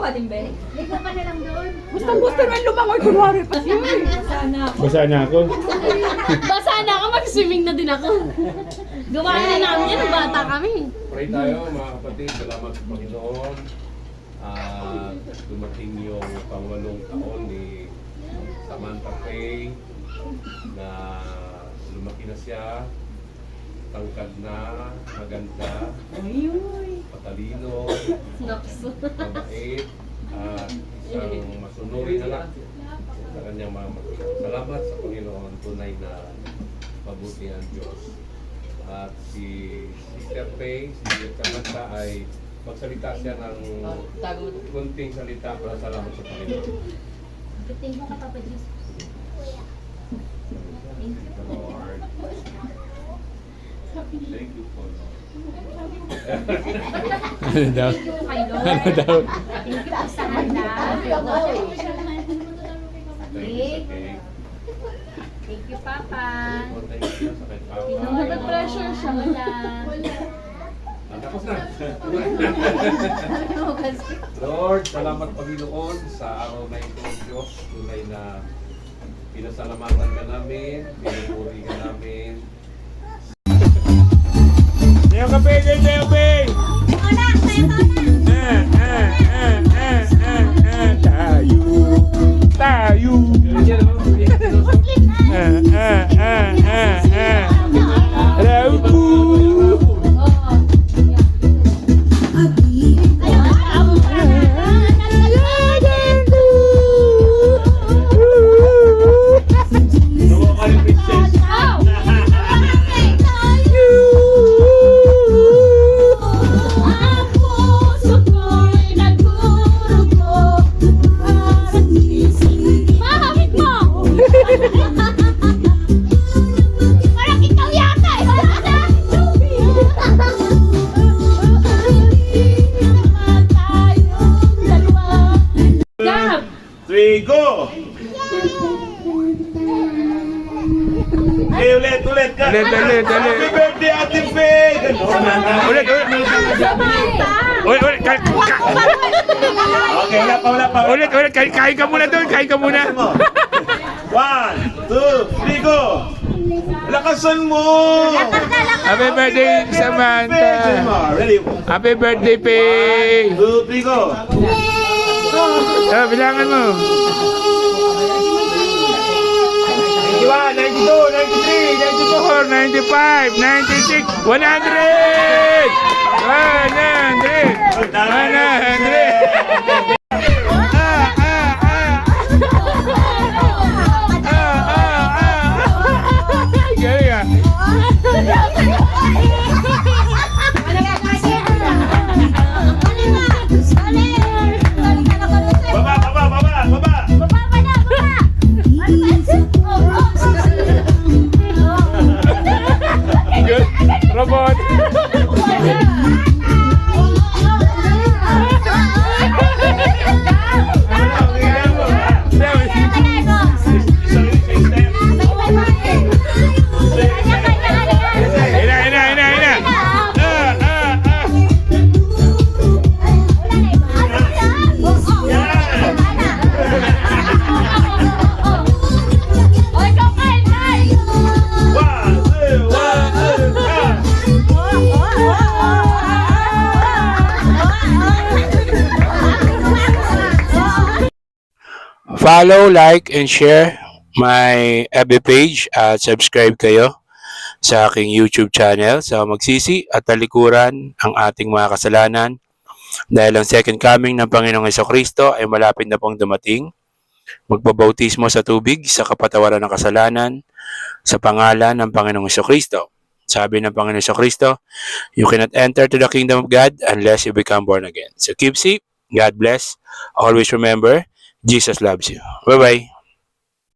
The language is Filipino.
ka din, Ben? Ikaw ka na lang doon. Gusto nga lumangoy, kunwari pa siya. Basa na ako. Basa na ako, mag-swimming na din ako. Gawa na namin yan, nung bata kami. Pray tayo mga kapatid, salamat sa Panginoon. Dumating yung pangwalong taon ni Samantha Faye na lumaki na siya, tangkad na, maganda, patalino, mabait, at isang masunurin anak sa kanyang mama. Salamat sa Panginoon, tunay na mabuti ang Diyos. At si Sister Faye, si Samantha ay magsalita siya ng kunting salita para salamat sa Panginoon. Thank you ka, Papa Jesus. Thank you po. Lord. Thank you po, Lord. Ano daw? Thank you kay Lord. Ano daw? Thank you po sa handa. Okay. Thank you, Papa. Thank you sa kay Papa. Nag-pressure siya. Wala. Tapos na. Lord, salamat Panginoon sa araw na ito, Diyos. Tunay na pinasalamatan ka namin, pinupuri ka namin. Sayo ka, Pay! Sayo, Pay! Tayo! Tayo! Rabu! Three, go! Okay, ulit ka! Ulit! Happy birthday, Ate Faye! Ulit! Okay, wala pa. Ulit! Kain ka muna doon! Kain ka muna! 1, 2, 3, go! Lakasan mo! Happy birthday, Samantha! Ready? Happy birthday, Faye! 1, 2, 3, go! Bilangan mo. 91, 92, 93, 94, 95, 96, 100! 100! 100! Robot. Follow, like, and share my FB page at subscribe kayo sa aking YouTube channel sa Magsisi at Talikuran ang ating mga kasalanan dahil ang second coming ng Panginoong Hesukristo ay malapit na pong dumating. Magpabautismo sa tubig sa kapatawaran ng kasalanan sa pangalan ng Panginoong Hesukristo. Sabi ng Panginoong Hesukristo, you cannot enter to the kingdom of God unless you become born again. So keep safe. God bless. Always remember, Jesus loves you. Bye-bye.